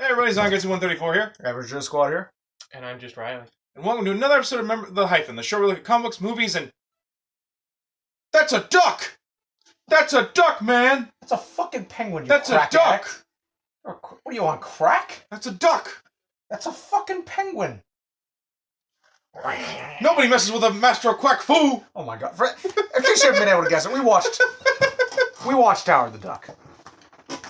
Hey everybody, Zongets134 here. Average Joe Squad here. And I'm just Riley. And welcome to another episode of The Hyphen, the show where we look at comic books, movies, and... That's a duck! That's a duck, man! That's a fucking penguin, you That's a crack duck! addict. What are you on, crack? That's a duck! That's a fucking penguin. Nobody messes with a master of quack foo! Oh my god. In case you haven't been able to guess it, we watched Howard the Duck.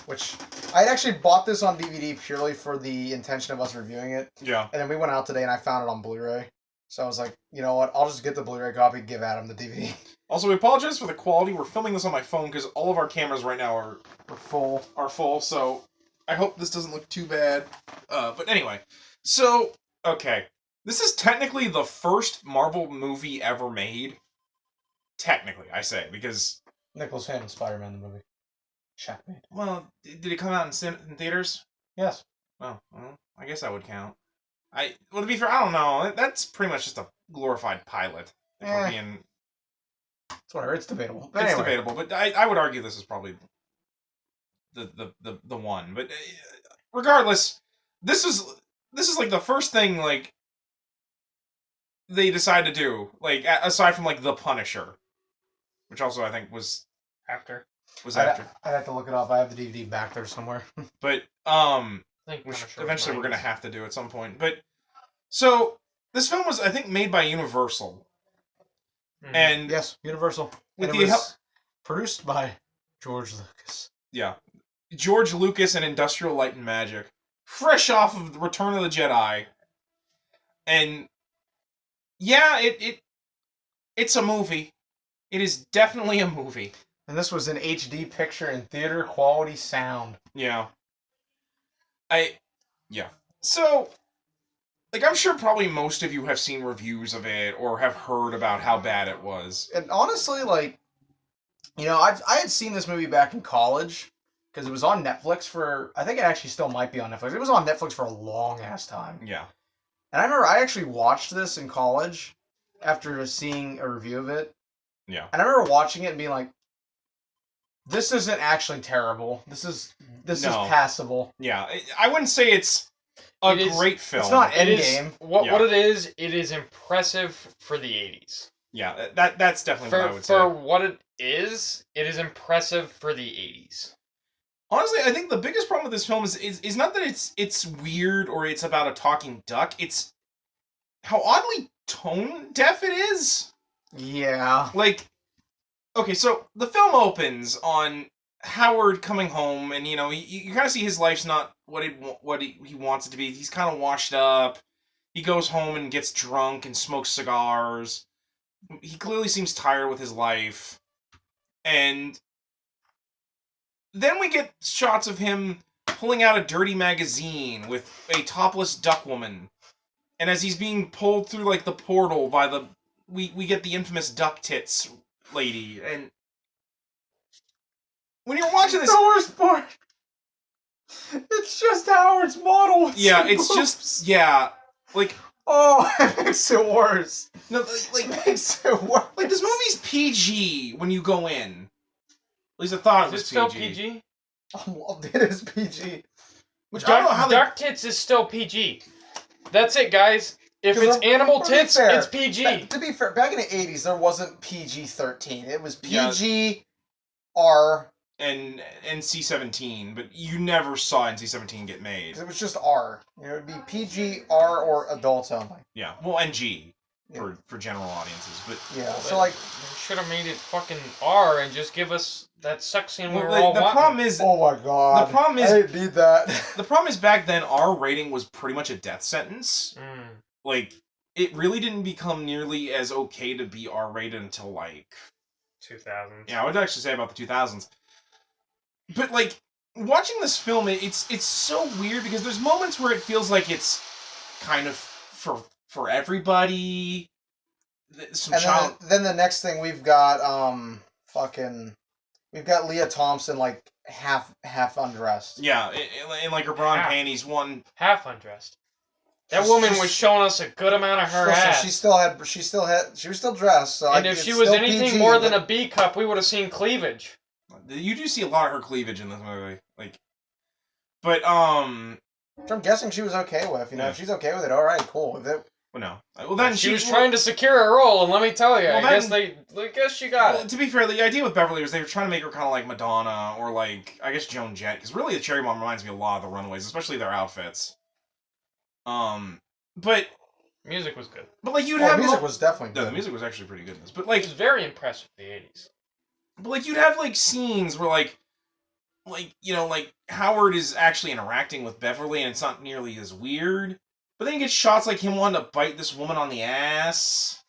Which, I had actually bought this on DVD purely for the intention of us reviewing it. Yeah. And then we went out today and I found it on Blu-ray. So I was like, you know what, I'll just get the Blu-ray copy and give Adam the DVD. Also, we apologize for the quality. We're filming this on my phone because all of our cameras right now are full, so I hope this doesn't look too bad. But anyway, so, okay. This is technically the first Marvel movie ever made. Technically, I say, because... Nicholas Hammond, Spider-Man the movie. Checkmate. Well, did it come out in theaters? Yes. Oh, well, I guess that would count. Well, to be fair, I don't know. That's pretty much just a glorified pilot. If we're being... It's whatever, it's debatable. But it's anyway. debatable, but I would argue this is probably the one. But regardless, this is like the first thing like they decided to do, like aside from like The Punisher, which also I think was after. I'd have to look it up. I have the DVD back there somewhere. But which eventually we're gonna have to do at some point. But so this film was, I think, made by Universal. Mm-hmm. And yes, Universal. With and it was produced by George Lucas. Yeah, George Lucas and Industrial Light and Magic, fresh off of the Return of the Jedi. And yeah, it's a movie. It is definitely a movie. And this was an HD picture and theater quality sound. Yeah. So, like, I'm sure probably most of you have seen reviews of it or have heard about how bad it was. And honestly, like, you know, I had seen this movie back in college because it was on Netflix for, I think it actually still might be on Netflix. It was on Netflix for a long-ass time. Yeah. And I remember I actually watched this in college after seeing a review of it. Yeah. And I remember watching it and being like, this isn't actually terrible. This is passable. Yeah, I wouldn't say it's a great film. It's not Endgame. What it is impressive for the 80s. Yeah, that's definitely what I would say. For what it is impressive for the 80s. Honestly, I think the biggest problem with this film is not that it's weird or it's about a talking duck. It's how oddly tone deaf it is. Yeah. Like, okay, so the film opens on Howard coming home, and you know you kind of see his life's not what he wants it to be. He's kind of washed up. He goes home and gets drunk and smokes cigars. He clearly seems tired with his life, and then we get shots of him pulling out a dirty magazine with a topless duck woman, and as he's being pulled through like the portal by the we get the infamous duck tits lady, and when you're watching this, the worst part, it's just Howard's model. Yeah, it's just like, oh, it makes it worse. No, like it makes it worse. Like, this movie's PG when you go in. At least I thought it was PG. Is it still PG? Oh, it is PG. Which I don't know how Duck tits is still PG. That's it, guys. If it's animal tits, it's PG. To be fair, back in the 80s, there wasn't PG-13. It was PG, R, and NC-17, but you never saw NC-17 get made. It was just R. You know, it would be PG, R, or adults only. Yeah, well, and G for general audiences, but yeah. So like, they should have made it fucking R and just give us that sex scene we were all watching. Problem is, oh my god, the problem is I didn't need that. The problem is back then R rating was pretty much a death sentence. Like, it really didn't become nearly as okay to be R rated until like 2000s. Yeah, I would actually say about the 2000s. But like, watching this film, it's so weird because there's moments where it feels like it's kind of for everybody. Then the next thing we've got we've got Leah Thompson like half undressed. Yeah, in like her bra and panties, half undressed. That woman was showing us a good amount of her ass. She was still dressed. So and if she was anything PG, more than a B cup, we would have seen cleavage. You do see a lot of her cleavage in this movie, like, but Which I'm guessing she was okay with. You know, Yeah. if she's okay with it, all right, cool. If it, Well, no. Well, then She was trying to secure a role, and let me tell you, Well, I guess she got it. To be fair, the idea with Beverly was they were trying to make her kind of like Madonna or like, I guess, Joan Jett, because really the Cherry Bomb reminds me a lot of the Runaways, especially their outfits. But Music was good. like you'd the have music was definitely no, good. the music was actually pretty good in this. But It like was very impressive in the 80s. But like you'd have like scenes where like you know like Howard is actually interacting with Beverly and it's not nearly as weird. But then you get shots like him wanting to bite this woman on the ass.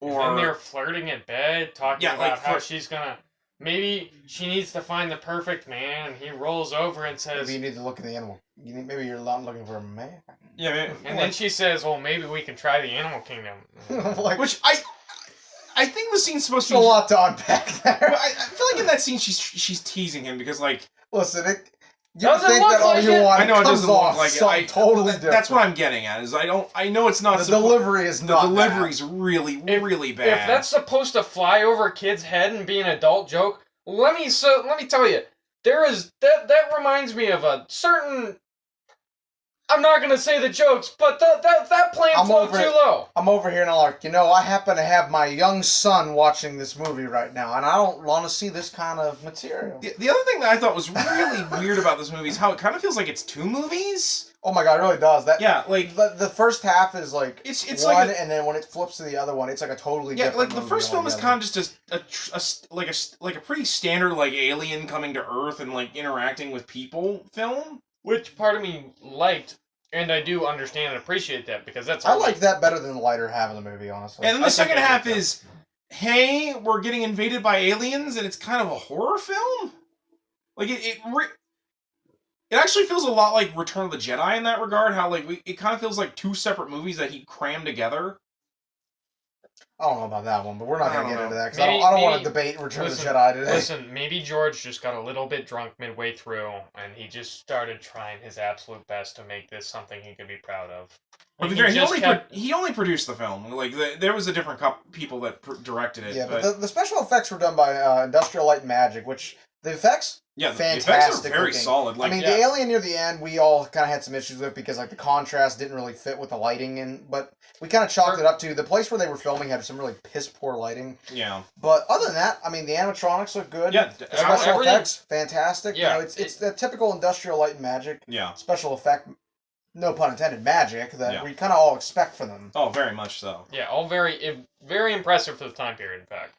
And then they're flirting in bed, talking about how flirt. she's gonna. Maybe she needs to find the perfect man. He rolls over and says. Maybe you need to look in the animal. Maybe you're not looking for a man. Yeah, man. And then she says, "Well, maybe we can try the animal kingdom." Like, Which I think the scene's supposed to there's be a lot to unpack there. I feel like in that scene she's teasing him because like Listen, you Doesn't think look that all like you it. want I know it comes doesn't look off like it. something totally different. That's what I'm getting at. Is I know it's not The delivery is the not delivery's really really bad. If that's supposed to fly over a kid's head and be an adult joke, let me tell you, there is that reminds me of a certain. I'm not gonna say the jokes, but that plane flew too low. I'm over here and I'm like, I happen to have my young son watching this movie right now, and I don't want to see this kind of material. The other thing that I thought was really weird about this movie is how it kind of feels like it's two movies. Oh my god, it really does. Yeah, like the first half is like it's one, like and then when it flips to the other one, it's like a totally different like the movie first film is altogether. kind of just a pretty standard like alien coming to Earth and like interacting with people film. Which part of me liked, and I do understand and appreciate that because that's. I like that better than the lighter half of the movie, honestly. And then the I think second I half did, too. is, hey, we're getting invaded by aliens, and it's kind of a horror film. Like it actually feels a lot like Return of the Jedi in that regard. How like it kind of feels like two separate movies that he crammed together. I don't know about that one, but we're not I going don't to get know. into that because I don't want to debate Return of the Jedi today. Listen, maybe George just got a little bit drunk midway through, and he just started trying his absolute best to make this something he could be proud of. But Like, he only produced the film. Like there was a different people that directed it. Yeah, but the special effects were done by Industrial Light and Magic, which the effects, the fantastic effects are very looking. solid. Like, I mean, yeah. the alien near the end, we all kind of had some issues with because like the contrast didn't really fit with the lighting, but we kind of chalked it up to the place where they were filming had some really piss poor lighting. Yeah. But other than that, I mean, the animatronics look good. Yeah, The special everything- effects, fantastic. Yeah, It's the typical Industrial Light and Magic Yeah. special effect, no pun intended, magic that Yeah. we kind of all expect from them. Oh, very much so. Yeah, all very impressive for the time period. In fact.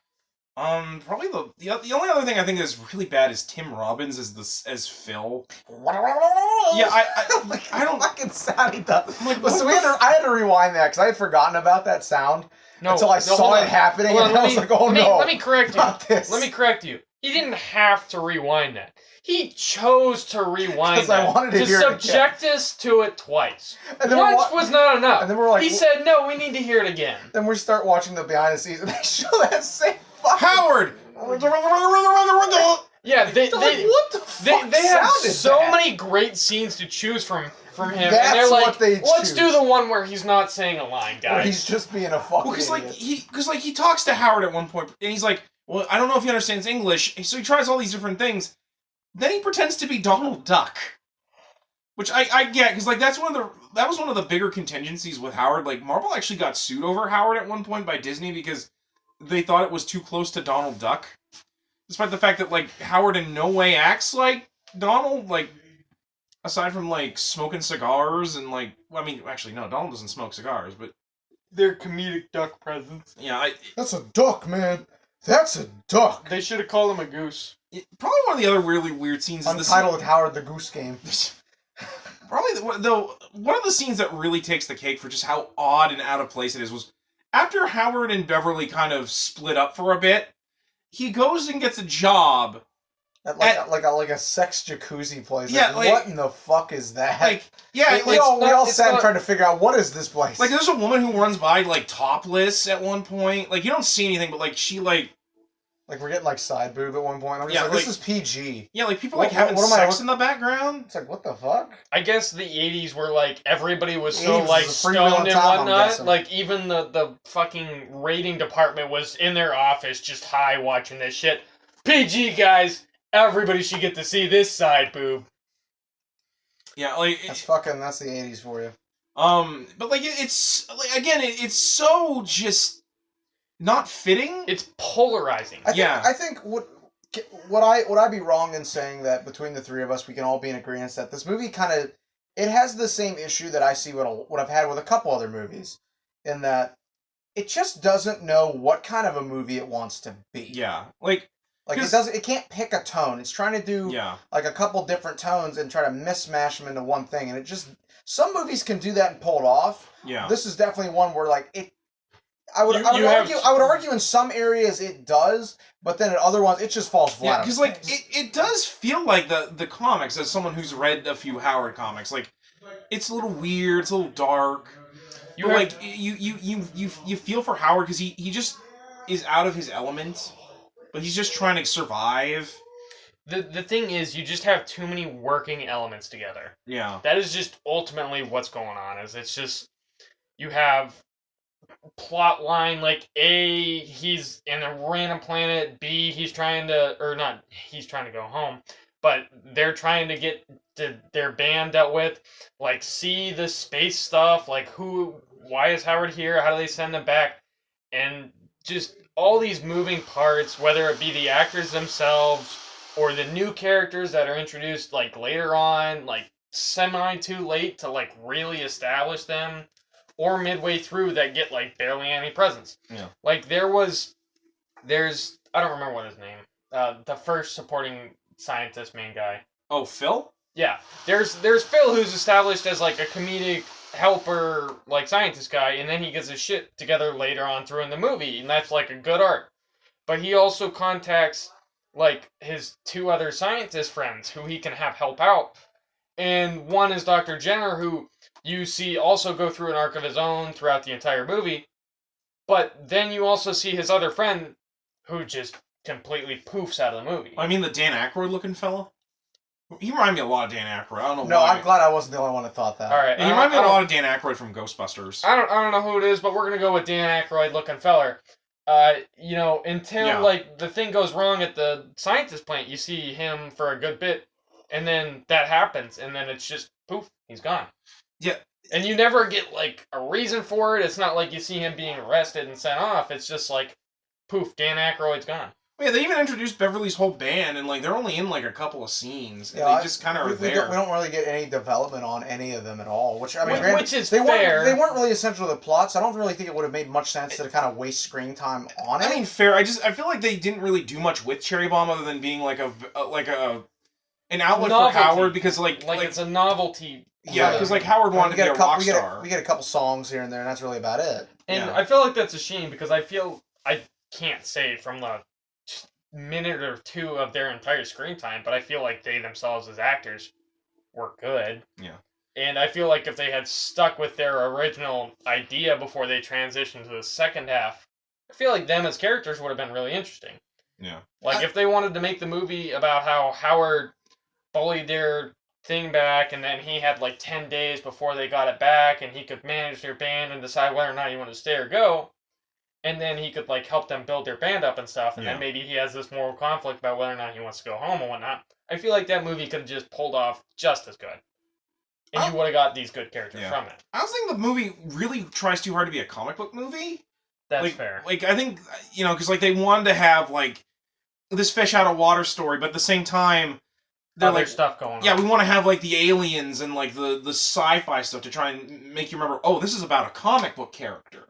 Probably the only other thing I think is really bad is Tim Robbins as Phil. Yeah, I don't- fucking sound he does. Like, Listen, what I had to rewind that because I had forgotten about that sound until I saw hold it on. happening, Hold on, and I was like, "Oh no!" Let me correct you. not this. Let me correct you. He didn't have to rewind that. He chose to rewind 'Cause I that wanted to hear it subject us to it twice. And then Once was not enough. and then we're like, he said, "No, we need to hear it again." Then we start watching the behind the scenes, and they show that same fucking. Howard. Yeah, they what the fuck they have sound is so that? many great scenes to choose from him, That's and they're like, what they "Let's do choose." the one where he's not saying a line, Where guys." he's just being a fucking. Well, idiot. because he talks to Howard at one point, and he's like, "Well, I don't know if he understands English," so he tries all these different things. Then he pretends to be Donald Duck, which I get because like that was one of the bigger contingencies with Howard. Like Marvel actually got sued over Howard at one point by Disney because they thought it was too close to Donald Duck, despite the fact that like Howard in no way acts like Donald. Like aside from like smoking cigars and like, well, I mean, actually no, Donald doesn't smoke cigars, but They're comedic duck presents. yeah, That's a duck, man. That's a duck. They should have called him a goose. probably one of the other really weird scenes is Untitled Howard the Goose Game. Probably, though, one of the scenes that really takes the cake for just how odd and out of place it is was after Howard and Beverly kind of split up for a bit, he goes and gets a job. At like a sex jacuzzi place. Yeah, Like, like- what in the fuck is that? Like, yeah, we like, all it's sat and not- tried to figure out what is this place. like there's a woman who runs by like topless at one point. Like you don't see anything, but like she like we're getting like side boob at one point. I'm just Yeah, like, like- this is PG. yeah, like people What- like having what am I sex look- in the background. It's like what the fuck? I guess the 80s were like, everybody was The so 80s was like a freewheeling stoned and time, I'm whatnot. guessing. Like, even the fucking rating department was in their office just high watching this shit. PG, guys! Everybody should get to see this side boob. Yeah, like That's the 80s for you. but like it's like again, it's so just not fitting. It's polarizing. I think would I be wrong in saying that between the three of us we can all be in agreement that this movie kind of it has the same issue that I see what I've had with a couple other movies, in that it just doesn't know what kind of a movie it wants to be. Yeah, like it can't pick a tone. It's trying to do like a couple different tones and try to mismatch them into one thing, and it just some movies can do that and pull it off. Yeah, this is definitely one where like it. I would argue in some areas it does, but then in other ones it just falls flat. Yeah, because like it does feel like the comics, as someone who's read a few Howard comics, like it's a little weird, it's a little dark. You feel for Howard because he just is out of his element, but he's just trying to survive. The thing is, you just have too many working elements together. Yeah, that is just ultimately what's going on. Is it's just you have plot line like A, he's in a random planet. B, he's trying to go home, but they're trying to get their band dealt with. Like C, the space stuff. Like why is Howard here? How do they send him back? And just all these moving parts, whether it be the actors themselves or the new characters that are introduced like later on, like semi too late to like really establish them, or midway through that get like barely any presence. Yeah. Like there's I don't remember what his name. The first supporting scientist main guy. Oh, Phil? Yeah. There's Phil, who's established as like a comedic helper, like scientist guy, and then he gets his shit together later on through in the movie, and that's like a good arc. But he also contacts like his two other scientist friends who he can have help out. And one is Dr. Jenner, who you see also go through an arc of his own throughout the entire movie. But then you also see his other friend who just completely poofs out of the movie. I mean the Dan Aykroyd looking fella? He reminded me a lot of Dan Aykroyd. I don't know why. No, I'm glad I wasn't the only one that thought that. All right. He reminded me a lot of Dan Aykroyd from Ghostbusters. I don't know who it is, but we're gonna go with Dan Aykroyd looking feller. Until like the thing goes wrong at the scientist plant, you see him for a good bit, and then that happens, and then it's just poof, he's gone. Yeah. And you never get like a reason for it. It's not like you see him being arrested and sent off. It's just like poof, Dan Aykroyd's gone. Yeah, they even introduced Beverly's whole band, and like they're only in like a couple of scenes, and they just kind of are there. We don't really get any development on any of them at all, which I mean, which is fair. They weren't really essential to the plot, so I don't really think it would have made much sense to kind of waste screen time on it. I mean, fair. I feel like they didn't really do much with Cherry Bomb other than being like an outlet novelty. for Howard, because like it's a novelty. Yeah, because like Howard wanted to be a rock star. We get a couple songs here and there, and that's really about it. And I feel like that's a shame, because I can't say from the minute or two of their entire screen time, but I feel like they themselves as actors were good. Yeah. And I feel like if they had stuck with their original idea before they transitioned to the second half, I feel like them as characters would have been really interesting. Yeah. Like if they wanted to make the movie about how Howard bullied their thing back, and then he had like 10 days before they got it back, and he could manage their band and decide whether or not he wanted to stay or go. And then he could like help them build their band up and stuff, and then maybe he has this moral conflict about whether or not he wants to go home and whatnot. I feel like that movie could have just pulled off just as good. And you would have got these good characters from it. I don't think the movie really tries too hard to be a comic book movie. That's fair. Like, I think, because like they wanted to have like this fish out of water story, but at the same time, they're like stuff going on. Yeah, we want to have like the aliens and like the sci-fi stuff to try and make you remember, oh, this is about a comic book character.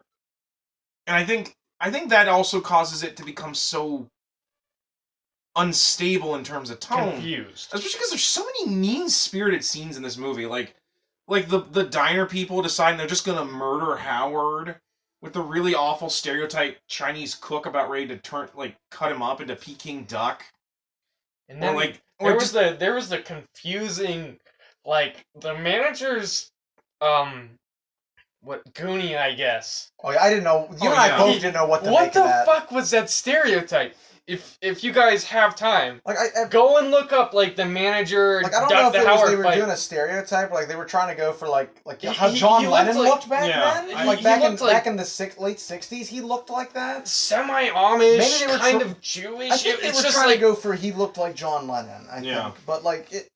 And I think that also causes it to become so unstable in terms of tone. Confused. Especially because there's so many mean-spirited scenes in this movie. Like the diner people deciding they're just gonna murder Howard with the really awful stereotype Chinese cook about ready to cut him up into Peking duck. And then there was the confusing, like, the manager's Goonie, I guess. Oh yeah, I didn't know. You and I both didn't know what to make of that. What the fuck was that stereotype? If you guys have time, like go and look up like the manager. Like I don't know if they were doing a stereotype, like they were trying to go for like how John Lennon looked back then. Like back in the late '60s, he looked like that. Semi-Amish, kind of Jewish. I think they were trying to go for he looked like John Lennon. I think, but like it.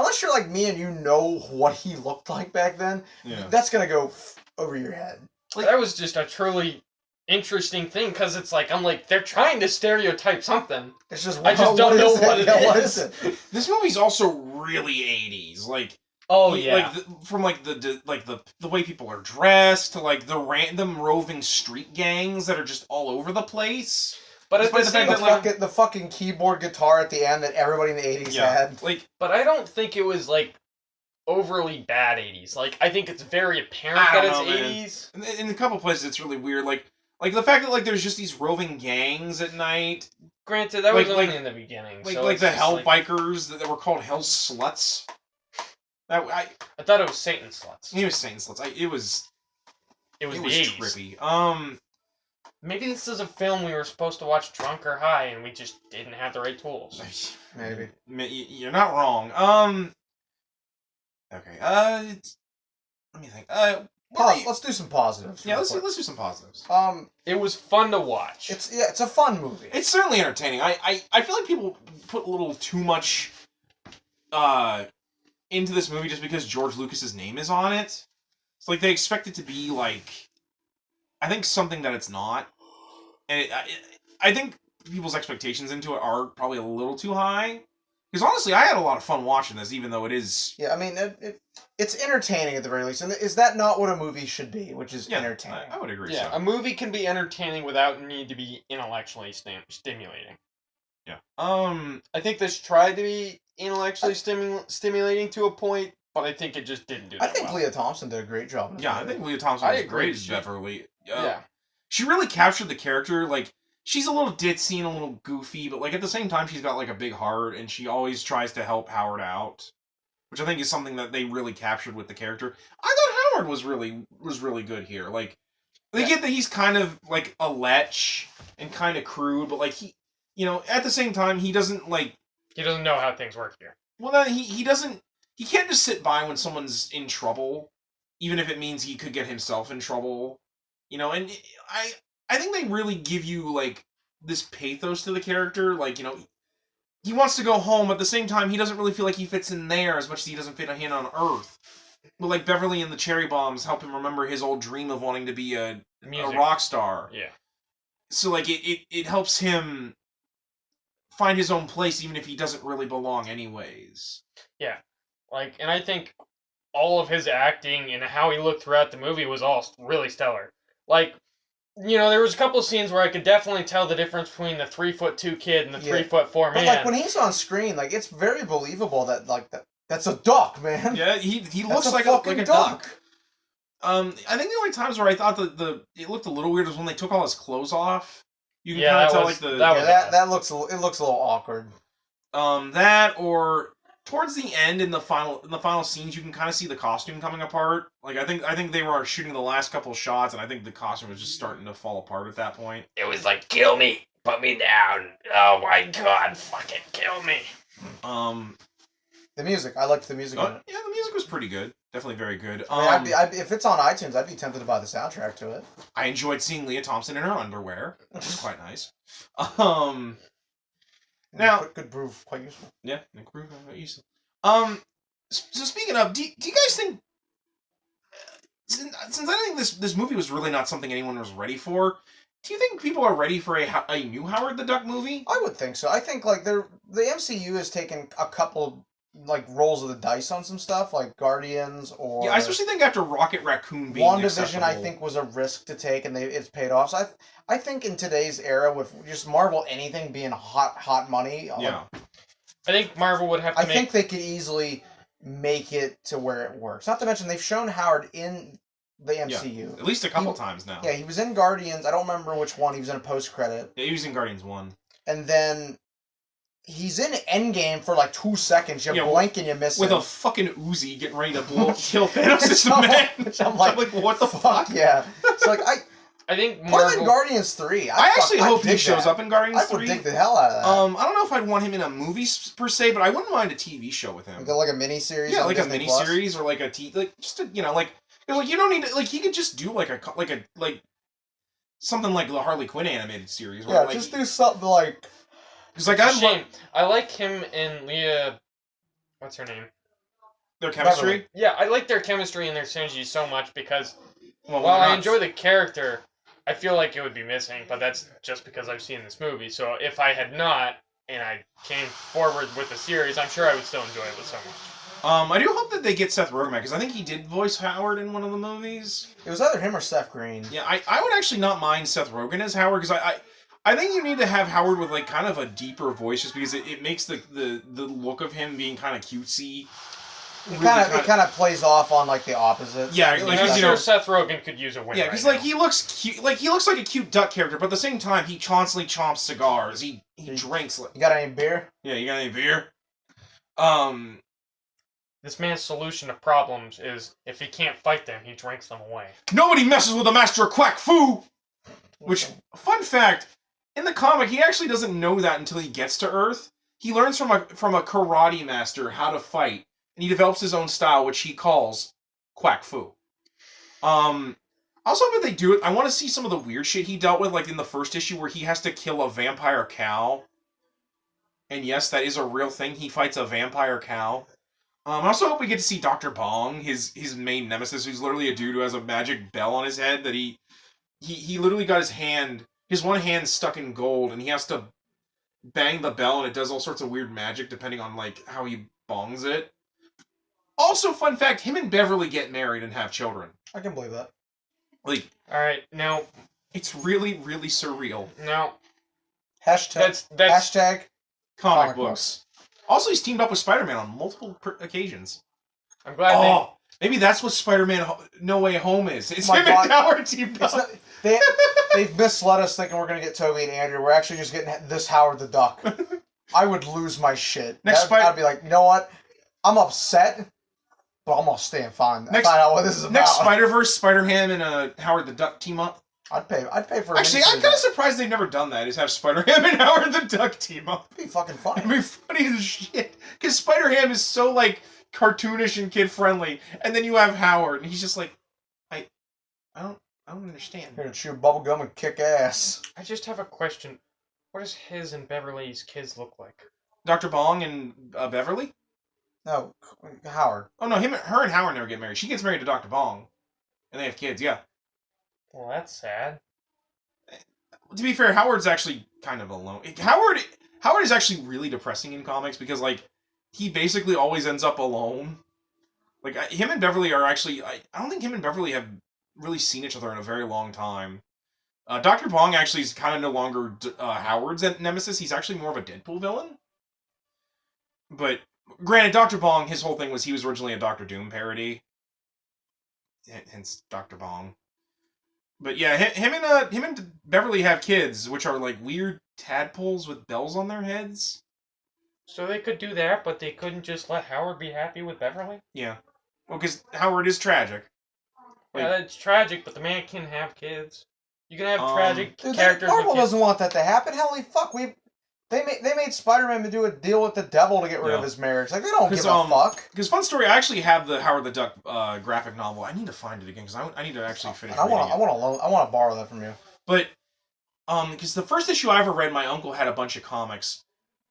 unless you're like me and you know what he looked like back then, that's gonna go over your head. Like, that was just a truly interesting thing because it's like I'm like they're trying to stereotype something. It's just I just don't know what it is. What is it? This movie's also really 80s. Like, oh yeah, like from like the way people are dressed to like the random roving street gangs that are just all over the place. But at the fucking keyboard guitar at the end that everybody in the 80s had. Like, but I don't think it was like overly bad 80s. Like, I think it's very apparent that it's 80s. In a couple places, it's really weird. Like the fact that like there's just these roving gangs at night. Granted, that was only in the beginning. Like the Hell Bikers that were called Hell Sluts. I thought it was Satan Sluts. It was Satan Sluts. It was the 80s. Trippy. Maybe this is a film we were supposed to watch drunk or high, and we just didn't have the right tools. Maybe. You're not wrong. Okay. Let me think. Let's do some positives. Yeah, let's do some positives. It was fun to watch. It's a fun movie. It's certainly entertaining. I feel like people put a little too much into this movie just because George Lucas's name is on it. It's like they expect it to be like, I think, something that it's not, and I think people's expectations into it are probably a little too high. Because honestly, I had a lot of fun watching this, even though it is. Yeah, I mean, it's entertaining at the very least, and is that not what a movie should be? Which is entertaining. I would agree. Yeah, so. A movie can be entertaining without need to be intellectually stimulating. Yeah. I think this tried to be intellectually stimulating to a point, but I think it just didn't do that. I think Leah Thompson did a great job. Yeah, I think Leah Thompson was great as Beverly. Yeah. She really captured the character. Like, she's a little ditzy and a little goofy, but like at the same time, she's got like a big heart, and she always tries to help Howard out, which I think is something that they really captured with the character. I thought Howard was really good here. Like, they get that he's kind of like a lech and kind of crude, but like he, at the same time, he doesn't know how things work here. Well, then he can't just sit by when someone's in trouble, even if it means he could get himself in trouble. And I think they really give you like this pathos to the character. Like, he wants to go home. At the same time, he doesn't really feel like he fits in there as much as he doesn't fit in on Earth. But like Beverly and the Cherry Bombs help him remember his old dream of wanting to be a rock star. Yeah. So like it helps him find his own place, even if he doesn't really belong anyways. Yeah. Like, and I think all of his acting and how he looked throughout the movie was all really stellar. Like, there was a couple of scenes where I could definitely tell the difference between the 3'2" kid and the 3'4" man. But like when he's on screen, like it's very believable that that's a duck, man. Yeah, he looks like a duck. I think the only times where I thought that it looked a little weird was when they took all his clothes off. You can kind of tell that looks a little awkward. That or towards the end in the final scenes, you can kind of see the costume coming apart. Like I think they were shooting the last couple shots, and I think the costume was just starting to fall apart at that point. It was like, kill me, put me down. Oh my god, fucking kill me. The music, I liked the music. Yeah, the music was pretty good. Definitely very good. If it's on iTunes, I'd be tempted to buy the soundtrack to it. I enjoyed seeing Leah Thompson in her underwear, which was quite nice. Now, good proof, quite useful. Yeah, quite useful. So speaking of, do you guys think? Since I think this movie was really not something anyone was ready for, do you think people are ready for a new Howard the Duck movie? I would think so. I think like the MCU has taken a couple like rolls of the dice on some stuff, like Guardians or I especially think after Rocket Raccoon being WandaVision, I think was a risk to take, and it's paid off. So I think in today's era, with just Marvel anything being hot money, yeah, I think Marvel would have to. I think they could easily make it to where it works. Not to mention they've shown Howard in the MCU at least a couple times now. Yeah, he was in Guardians. I don't remember which one. He was in a post credit. Yeah, he was in Guardians 1, and then he's in Endgame for like 2 seconds. You blink and you miss him. With a fucking Uzi getting ready to kill Thanos' man. I'm like, what the fuck? Yeah. It's like, I think more than Guardians 3. I actually hope he shows up in Guardians 3. I would dig the hell out of that. I don't know if I'd want him in a movie per se, but I wouldn't mind a TV show with him. Like a miniseries? Yeah, like a miniseries or like a just a, you don't need to, like, he could just do like something like the Harley Quinn animated series. Where, just do something like... Because like I like him and Leah. What's her name? Their chemistry? Yeah, I like their chemistry and their synergy so much because Well, while I enjoy the character, I feel like it would be missing, but that's just because I've seen this movie. So if I had not, and I came forward with the series, I'm sure I would still enjoy it so much. I do hope that they get Seth Rogen back, because I think he did voice Howard in one of the movies. It was either him or Seth Green. Yeah, I would actually not mind Seth Rogen as Howard, because I think you need to have Howard with, like, kind of a deeper voice, just because it makes the look of him being kind of cutesy. It kind of plays off on, like, the opposite. Yeah, like, I'm sure Seth Rogen could use a win. Yeah, because like he looks cute, like he looks like a cute duck character, but at the same time he constantly chomps cigars. He drinks. Like, you got any beer? Yeah, you got any beer? This man's solution to problems is if he can't fight them, he drinks them away. Nobody messes with a master of quack fu. Which, fun fact, in the comic he actually doesn't know that until he gets to Earth. He learns from a karate master how to fight, and he develops his own style, which he calls quack fu. Also, if they do it, I want to see some of the weird shit he dealt with, like in the first issue where he has to kill a vampire cow. And yes, that is a real thing. He fights a vampire cow. I also hope we get to see Dr. Bong, his main nemesis, who's literally a dude who has a magic bell on his head that he literally got his one hand stuck in gold, and he has to bang the bell, and it does all sorts of weird magic depending on like how he bongs it. Also, fun fact, him and Beverly get married and have children. I can believe that. Like, alright, now it's really, really surreal. Now Hashtag that's hashtag comic books. Also, he's teamed up with Spider-Man on multiple occasions. I'm glad maybe that's what Spider-Man No Way Home is. It's Oh my him God. and Howard teamed up. They've misled us thinking we're going to get Toby and Andrew. We're actually just getting this Howard the Duck. I would lose my shit. I'd be like, you know what? I'm upset, but I'm going to stay and find out what this is about. Next Spider-Verse, Spider-Ham and Howard the Duck team up. I'd pay for Actually, I'm kind of surprised they've never done that, is have Spider-Ham and Howard the Duck team up. It'd be fucking funny. It'd be funny as shit. Because Spider-Ham is so, like, cartoonish and kid-friendly, and then you have Howard, and he's just like, I don't understand. Here to chew bubble gum and kick ass. I just have a question. What does his and Beverly's kids look like? Dr. Bong and Beverly? No, Howard. Oh, no, her and Howard never get married. She gets married to Dr. Bong, and they have kids, yeah. Well, that's sad. To be fair, Howard's actually kind of alone. Howard is actually really depressing in comics because, like, he basically always ends up alone. Like, him and Beverly are actually... I don't think him and Beverly have really seen each other in a very long time. Dr. Bong actually is kind of no longer Howard's nemesis. He's actually more of a Deadpool villain. But, granted, Dr. Bong, his whole thing was he was originally a Doctor Doom parody. Hence, Dr. Bong. But yeah, him and Beverly have kids, which are like weird tadpoles with bells on their heads. So they could do that, but they couldn't just let Howard be happy with Beverly? Yeah. Well, because Howard is tragic. Like, yeah, that's tragic, but the man can have kids. You can have tragic dude, characters. Marvel doesn't want that to happen. Holy fuck, they made Spider-Man to do a deal with the devil to get rid of his marriage. Like, they don't give a fuck. Because fun story, I actually have the Howard the Duck graphic novel. I need to find it again because I need to actually finish reading it. I want to borrow that from you. But because the first issue I ever read, my uncle had a bunch of comics,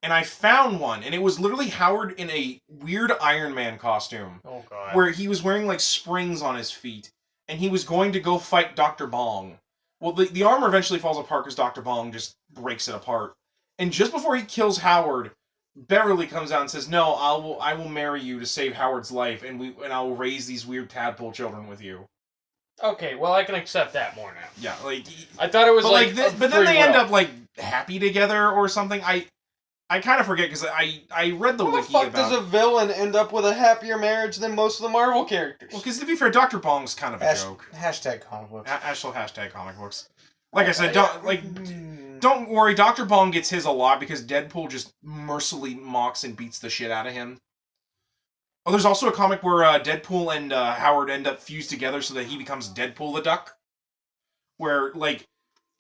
and I found one, and it was literally Howard in a weird Iron Man costume. Oh god. Where he was wearing like springs on his feet, and he was going to go fight Dr. Bong. Well, the armor eventually falls apart because Dr. Bong just breaks it apart. And just before he kills Howard, Beverly comes out and says, "No, I will marry you to save Howard's life, and I will raise these weird tadpole children with you." Okay, well I can accept that more now. Yeah, like I thought it was but then they end up like happy together or something. I kind of forget because I read the wiki about. about. How the fuck does a villain end up with a happier marriage than most of the Marvel characters? Well, because to be fair, Dr. Bong's kind of a joke. Hashtag comic books. Hashtag comic books. Like I said, don't worry, Dr. Bong gets his a lot because Deadpool just mercilessly mocks and beats the shit out of him. Oh, there's also a comic where Deadpool and Howard end up fused together so that he becomes Deadpool the Duck. Where, like,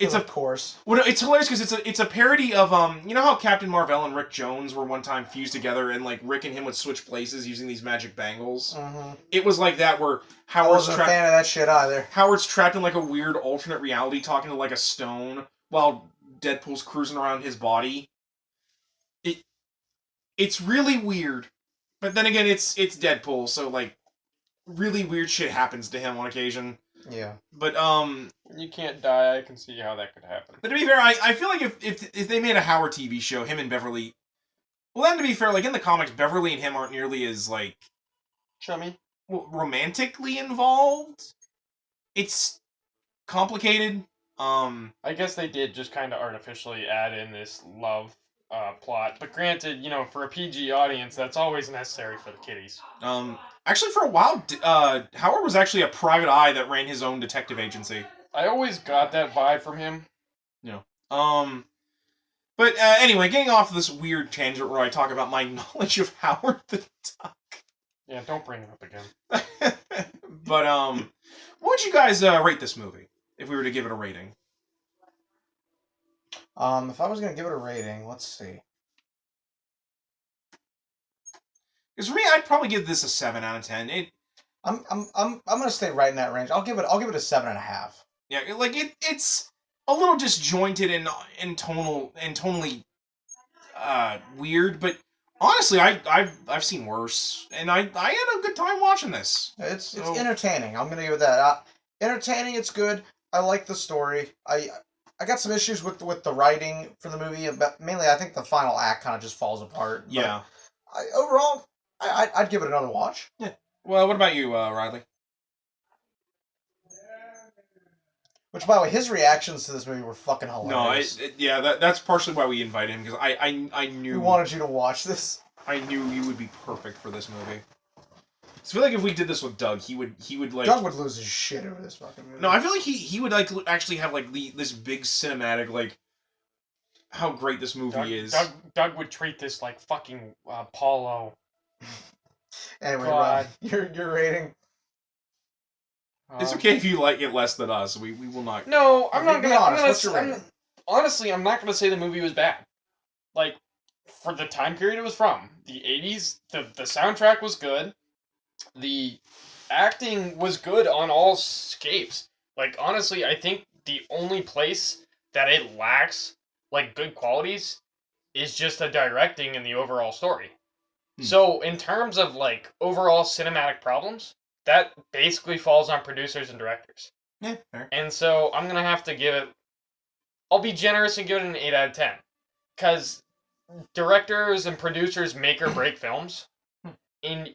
of course. Well, it's hilarious because it's a parody of, you know how Captain Marvel and Rick Jones were one time fused together and, like, Rick and him would switch places using these magic bangles? Mm-hmm. It was like that where I wasn't a fan of that shit either. Howard's trapped in, like, a weird alternate reality talking to, like, a stone while Deadpool's cruising around his body. It's really weird. But then again, it's Deadpool, so like really weird shit happens to him on occasion. Yeah. But You can't die. I can see how that could happen. But to be fair, I feel like if they made a Howard TV show, him and Beverly. Well, then to be fair, like in the comics, Beverly and him aren't nearly as like Chummy. romantically involved. It's complicated. I guess they did just kind of artificially add in this love plot, but granted, for a PG audience, that's always necessary for the kiddies. Actually, for a while, Howard was actually a private eye that ran his own detective agency. I always got that vibe from him. Yeah. But anyway, getting off this weird tangent where I talk about my knowledge of Howard the Duck. Yeah, don't bring it up again. But what would you guys rate this movie if we were to give it a rating? If I was gonna give it a rating, let's see. Because for me, I'd probably give this a 7 out of 10. I'm gonna stay right in that range. I'll give it a 7.5. Yeah, like it's a little disjointed and tonally weird, but honestly, I've seen worse, and I had a good time watching this. It's entertaining. I'm gonna give it that. Entertaining. It's good. I like the story. I got some issues with the writing for the movie, but mainly I think the final act kind of just falls apart. But Yeah. Overall, I'd give it another watch. Yeah. Well, what about you, Riley? Which, by the way, his reactions to this movie were fucking hilarious. No, that's partially why we invited him, because I knew... We wanted you to watch this. I knew you would be perfect for this movie. So I feel like if we did this with Doug, he would like... Doug would lose his shit over this fucking movie. No, I feel like he would like actually have like this big cinematic, like, how great this movie is. Doug would treat this like fucking Paulo. Anyway, God. Rob, your rating? It's okay if you like it less than us. We will not... No, I'm not Be gonna... honest, what's your rating? Honestly, I'm not gonna say the movie was bad. Like, for the time period it was from, the 80s, the soundtrack was good. The acting was good on all scapes. Like, honestly, I think the only place that it lacks, like, good qualities is just the directing and the overall story. So, in terms of, like, overall cinematic problems, that basically falls on producers and directors. Yeah, fair. And so, I'm gonna have to give it... I'll be generous and give it an 8 out of 10. Because directors and producers make or break films. And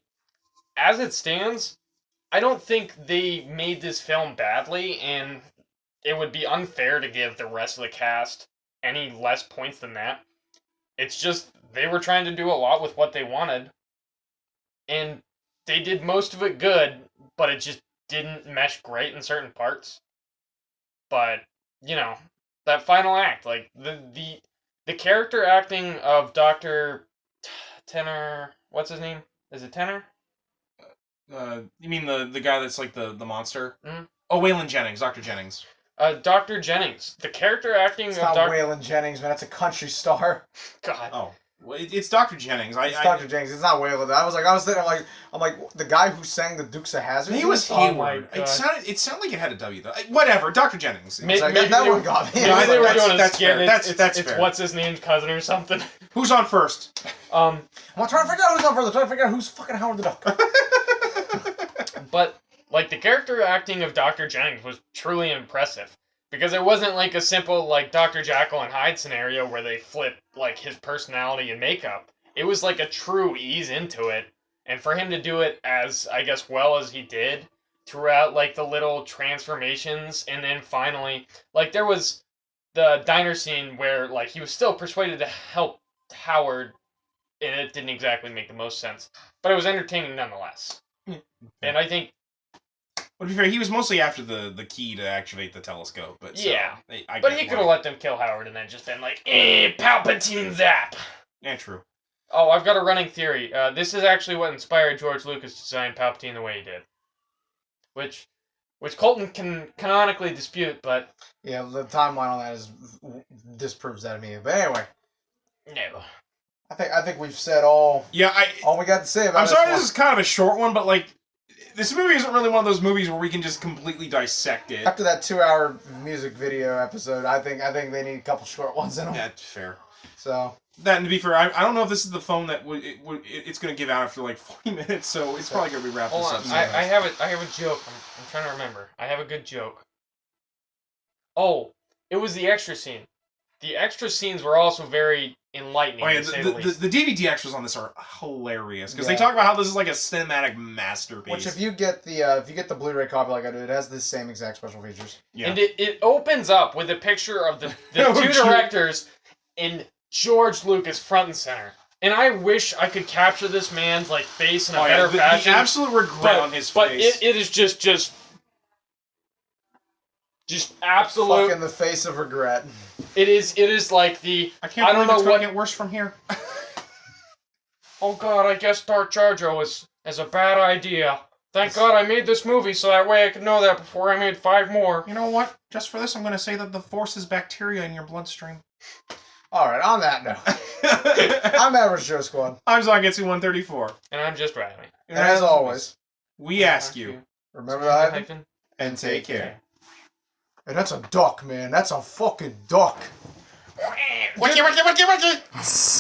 as it stands, I don't think they made this film badly, and it would be unfair to give the rest of the cast any less points than that. It's just, they were trying to do a lot with what they wanted, and they did most of it good, but it just didn't mesh great in certain parts. But, that final act, like, the character acting of Dr. Tenor, what's his name? Is it Tenor? You mean the guy that's like the monster? Mm-hmm. Oh, Waylon Jennings, Dr. Jennings. Dr. Jennings. The character acting It's of not Dr. Waylon Jennings, man. It's a country star. God. Oh, well, it's Dr. Jennings. It's Dr. Jennings. It's not Waylon. I was thinking, I'm like the guy who sang the Dukes of Hazzard. He was Oh my Hayward. God. It sounded like it had a W though. Whatever, Dr. Jennings. Maybe that one got me. Maybe I was they like, were doing a that's skit. fair. That's It's fair. what's his name's cousin or something. Who's on first? I'm trying to figure out who's on further. Trying to figure out who's fucking Howard the Duck. But, like, the character acting of Dr. Jennings was truly impressive. Because it wasn't like a simple, like, Dr. Jekyll and Hyde scenario where they flip, like, his personality and makeup. It was like a true ease into it. And for him to do it as, I guess, well as he did, throughout, like, the little transformations, and then finally, like, there was the diner scene where, like, he was still persuaded to help Howard, and it didn't exactly make the most sense. But it was entertaining nonetheless. And I think... But to be fair, he was mostly after the key to activate the telescope. But so, Yeah. I But get he could why. have let them kill Howard and then just been like, Palpatine zap! Yeah, true. Oh, I've got a running theory. This is actually what inspired George Lucas to design Palpatine the way he did. Which Colton can canonically dispute, but... Yeah, the timeline on that disproves that to me. But anyway, No. I think we've said all Yeah, all we got to say about I'm sorry this this is kind of a short one, but like, this movie isn't really one of those movies where we can just completely dissect it. After that 2-hour music video episode, I think they need a couple short ones in them. That's fair. So That, and to be fair, I don't know if this is the phone that it's going to give out after like 40 minutes, so it's probably going to be wrapped Hold this on, up. I have a joke. I'm trying to remember. I have a good joke. Oh, it was the extra scene. The extra scenes were also very enlightening. Oh yeah, to say the least. the DVD extras on this are hilarious because they Yeah. talk about how this is like a cinematic masterpiece. Which, if you get the Blu-ray copy like I do, it has the same exact special features. Yeah. And it opens up with a picture of the Oh, two true. directors and George Lucas front and center. And I wish I could capture this man's like face in a better the fashion. absolute regret on his but face. it is just absolute. Fucking the face of regret. It is like the. I can't believe it's going to get worse from here. Oh God, I guess Dark Jar Jar is a bad idea. Thank God I made this movie so that way I could know that before I made 5 more. You know what? Just for this, I'm going to say that the Force is bacteria in your bloodstream. Alright, on that note. I'm Average Joe Squad. I'm Zongetsu134. And I'm just Riley. And as always, we ask you, remember the hyphen? Hyphen? and take care. Hey, that's a duck, man. That's a fucking duck. Wiki, wiki, wiki, wiki!